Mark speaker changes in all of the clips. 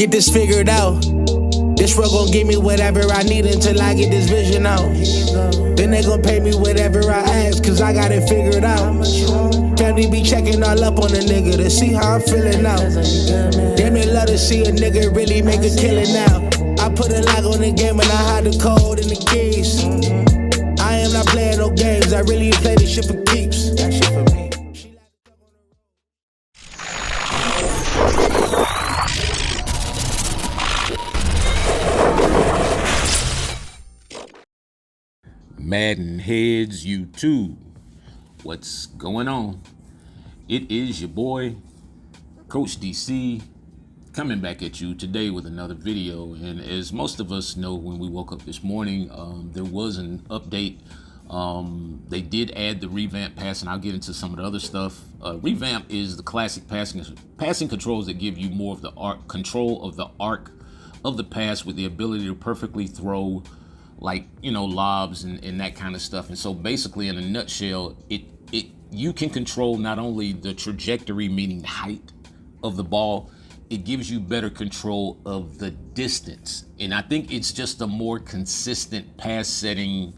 Speaker 1: get this figured out. This world gon' give me whatever I need until I get this vision out. Then they gon' pay me whatever I ask, cause I got it figured out. Family be checking all up on a nigga to see how I'm feeling now. Damn, they love to see a nigga really make a killing now. I put a lock on the game and I hide the code and the keys. I am not playing no games, I really play this shit for keeps. That shit for me.
Speaker 2: MaddenHeadz YouTube, what's going on? It is your boy Coach DC coming back at you today with another video. And as most of us know, when we woke up this morning, there was an update. They did add the Revamp pass, and I'll get into some of the other stuff. Revamp is the classic passing controls that give you more of the control of the arc of the pass, with the ability to perfectly throw, like, you know, lobs and that kind of stuff. And so basically, in a nutshell, you can control not only the trajectory, meaning height of the ball, it gives you better control of the distance. And I think it's just a more consistent pass setting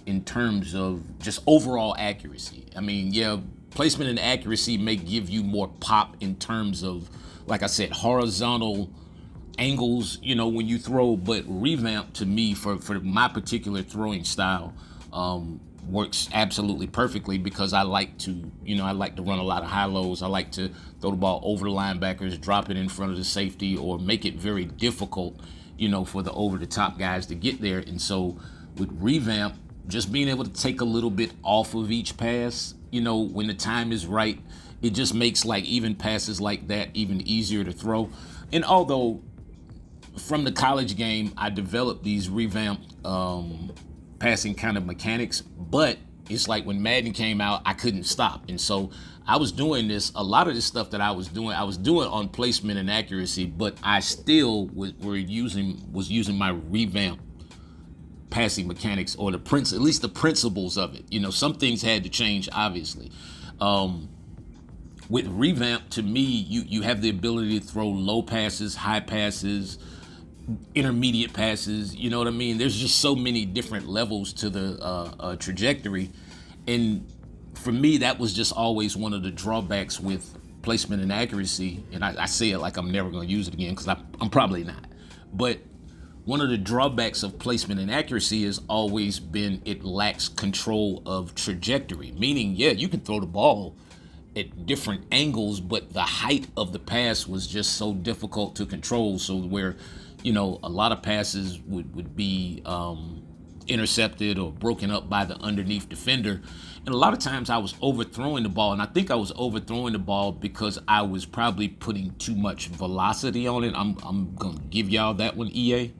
Speaker 2: in terms of just overall accuracy. I mean, yeah, placement and accuracy may give you more pop in terms of, like I said, horizontal angles, you know, when you throw. But Revamp, to me, for my particular throwing style, works absolutely perfectly, because I like to run a lot of high-lows. I like to throw the ball over the linebackers, drop it in front of the safety, or make it very difficult, you know, for the over-the-top guys to get there. And so with Revamp, just being able to take a little bit off of each pass, you know, when the time is right, it just makes, like, even passes like that even easier to throw. And although from the college game, I developed these revamped passing kind of mechanics, but it's like when Madden came out, I couldn't stop. And so I was doing this, a lot of this stuff that I was doing on placement and accuracy, but I still was using my Revamp passing mechanics, or at least the principles of it. You know, some things had to change, obviously. With Revamp, to me, you have the ability to throw low passes, high passes, intermediate passes, you know what I mean? There's just so many different levels to the trajectory. And for me, that was just always one of the drawbacks with placement and accuracy. And I say it like I'm never going to use it again, because I'm probably not. But one of the drawbacks of placement and accuracy has always been it lacks control of trajectory. Meaning, yeah, you can throw the ball at different angles, but the height of the pass was just so difficult to control. So where, you know, a lot of passes would be intercepted or broken up by the underneath defender. And a lot of times I was overthrowing the ball, and I think I was overthrowing the ball because I was probably putting too much velocity on it. I'm gonna give y'all that one, EA.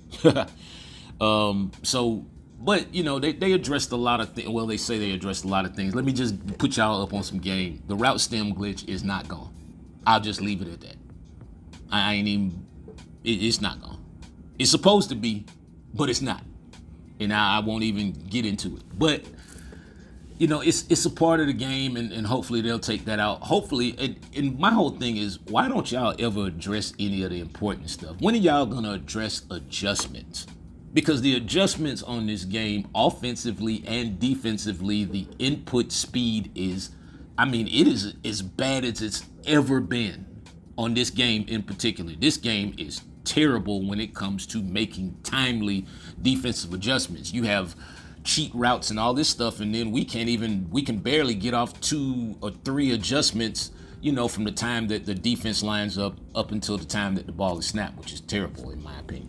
Speaker 2: But, you know, they addressed a lot of things. Well, they say they addressed a lot of things. Let me just put y'all up on some game. The route stem glitch is not gone. I'll just leave it at that. I ain't even, it's not gone. It's supposed to be, but it's not. And I won't even get into it. But, you know, it's a part of the game, and hopefully they'll take that out. Hopefully, and my whole thing is, why don't y'all ever address any of the important stuff? When are y'all gonna address adjustments? Because the adjustments on this game, offensively and defensively, the input speed is, I mean, it is as bad as it's ever been on this game in particular. This game is terrible when it comes to making timely defensive adjustments. You have cheat routes and all this stuff, and then we can barely get off 2 or 3 adjustments, you know, from the time that the defense lines up until the time that the ball is snapped, which is terrible in my opinion.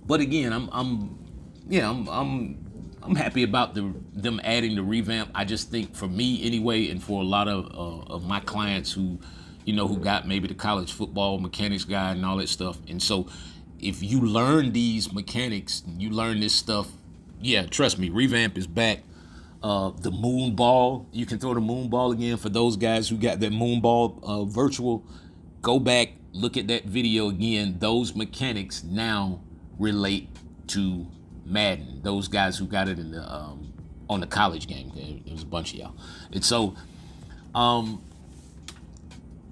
Speaker 2: But again, I'm happy about them adding the Revamp. I just think, for me anyway, and for a lot of my clients who, you know, who got maybe the college football mechanics guide and all that stuff. And so if you learn these mechanics, you learn this stuff, yeah, trust me, Revamp is back. The moon ball, you can throw the moon ball again. For those guys who got that moon ball virtual, go back, look at that video again. Those mechanics now relate to Madden. Those guys who got it in the on the college game, there was a bunch of y'all. And so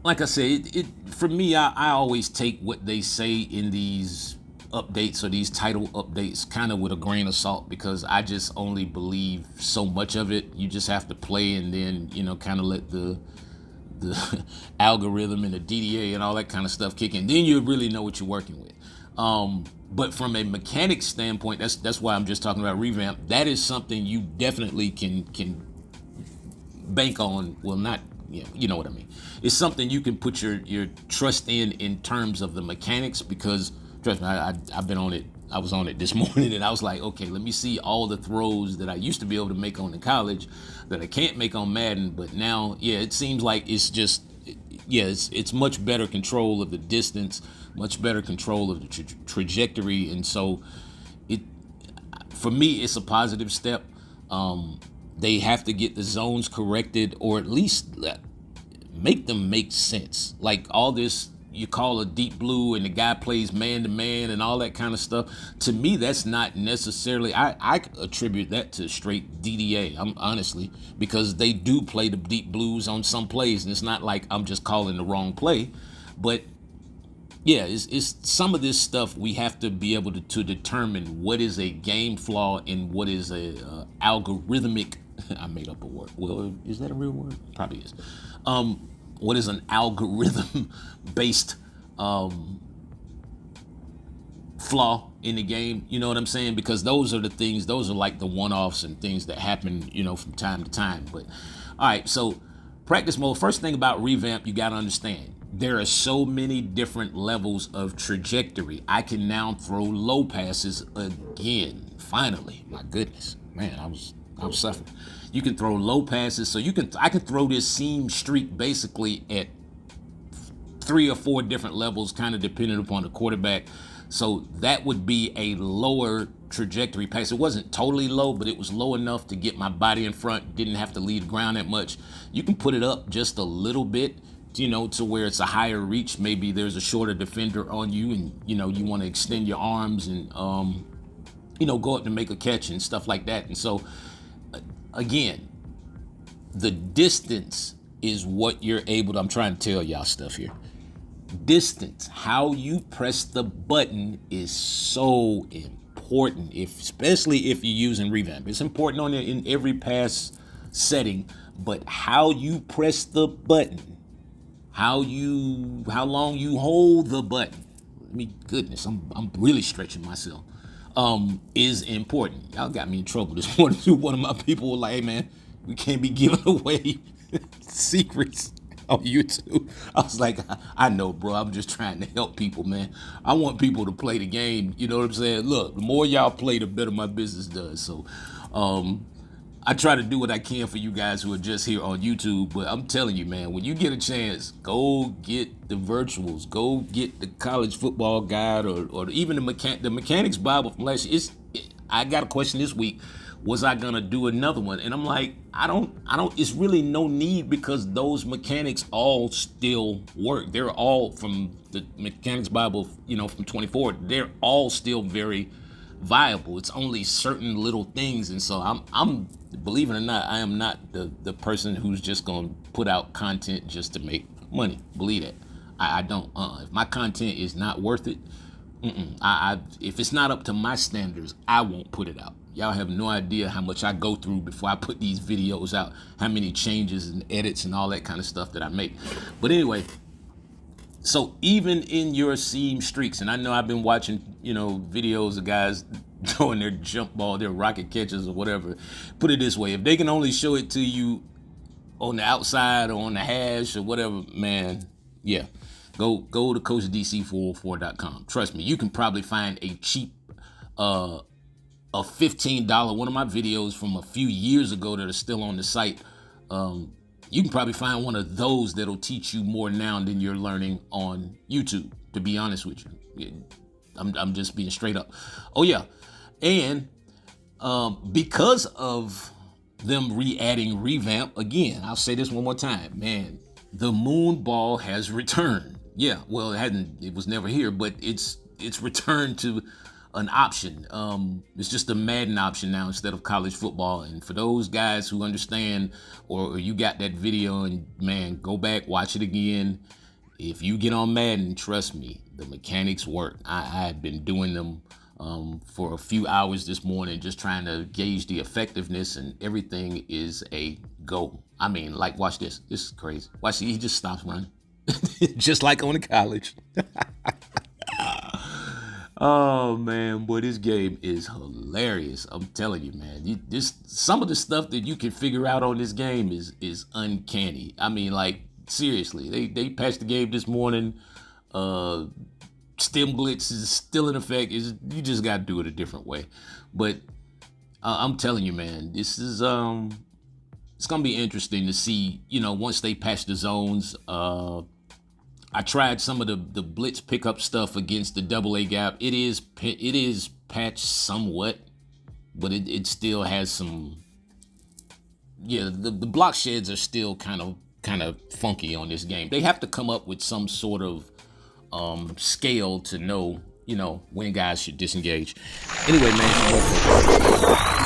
Speaker 2: like I said, for me, I always take what they say in these updates or these title updates kind of with a grain of salt, because I just only believe so much of it. You just have to play and then, kind of let the algorithm and the DDA and all that kind of stuff kick in. Then you really know what you're working with. But from a mechanics standpoint, that's why I'm just talking about Revamp. That is something you definitely can bank on. Well, not, you know what I mean. It's something you can put your trust in terms of the mechanics, because trust me, I've been on it. I was on it this morning, and I was like, okay, let me see all the throws that I used to be able to make on in college that I can't make on Madden. But now, it seems like it's just, it's much better control of the distance, much better control of the trajectory, and so for me, it's a positive step. They have to get the zones corrected, or at least make them make sense. Like all this, you call a deep blue and the guy plays man to man and all that kind of stuff. To me, that's not necessarily, I attribute that to straight DDA, honestly, because they do play the deep blues on some plays, and it's not like I'm just calling the wrong play. But it's some of this stuff we have to be able to determine what is a game flaw and what is a algorithmic. I made up a word. Well, is that a real word? Probably is. What is an algorithm based flaw in the game? You know what I'm saying? Because those are the things, those are like the one-offs and things that happen, from time to time. But all right, so practice mode. First thing about Revamp, you got to understand, there are so many different levels of trajectory. I can now throw low passes again. Finally, my goodness, man, I was suffering. You can throw low passes, so I can throw this seam streak basically at 3 or 4 different levels, kind of depending upon the quarterback. So that would be a lower trajectory pass. It wasn't totally low, but it was low enough to get my body in front, didn't have to leave the ground that much. You can put it up just a little bit, to where it's a higher reach. Maybe there's a shorter defender on you, and you want to extend your arms and go up to make a catch and stuff like that. And so again, the distance is what you're able to, I'm trying to tell y'all stuff here. Distance, how you press the button, is so important, especially if you're using Revamp. It's important in every pass setting, but how you press the button, how long you hold the button. Goodness, I'm really stretching myself. Is important. Y'all got me in trouble this morning too. One of my people was like, hey man, we can't be giving away secrets on YouTube. I was like, I know, bro. I'm just trying to help people, man. I want people to play the game. You know what I'm saying? Look, the more y'all play, the better my business does. So, I try to do what I can for you guys who are just here on YouTube, but I'm telling you, man, when you get a chance, go get the virtuals, go get the college football guide, or even the mechanics Bible from last year. I got a question this week. Was I gonna do another one? And I'm like, I don't. It's really no need, because those mechanics all still work. They're all from the mechanics Bible, from 24. They're all still very viable. It's only certain little things, and so I'm believe it or not, I am not the person who's just gonna put out content just to make money. Believe that. I don't. If my content is not worth it, if it's not up to my standards, I won't put it out. Y'all have no idea how much I go through before I put these videos out, how many changes and edits and all that kind of stuff that I make. But anyway, so even in your seam streaks, and I know I've been watching, videos of guys throwing their jump ball, their rocket catches or whatever. Put it this way, if they can only show it to you on the outside or on the hash or whatever, man, go to CoachDC404.com. Trust me, you can probably find a cheap, a $15, one of my videos from a few years ago that are still on the site. You can probably find one of those that'll teach you more now than you're learning on YouTube, to be honest with you. I'm just being straight up. Oh yeah. And because of them re-adding Revamp, again, I'll say this one more time, man, the moon ball has returned. Yeah, well, it was never here, but it's returned to an option. It's just a Madden option now instead of college football. And for those guys who understand, or you got that video and man, go back, watch it again. If you get on Madden, trust me, the mechanics work. I've been doing them for a few hours this morning, just trying to gauge the effectiveness, and everything is a go. I mean, like, watch this. This is crazy. Watch, he just stops running. Just like on the college. Oh man, boy, this game is hilarious. I'm telling you, man. Some of the stuff that you can figure out on this game is uncanny. I mean, like, seriously, they patched the game this morning. Stem blitz is still in effect. You just got to do it a different way. But I'm telling you, man, this is it's gonna be interesting to see. You know, once they patch the zones. I tried some of the blitz pickup stuff against the AA gap. It is patched somewhat, but it still has some. Yeah, the block sheds are still kind of funky on this game. They have to come up with some sort of scale to know, when guys should disengage. Anyway, man.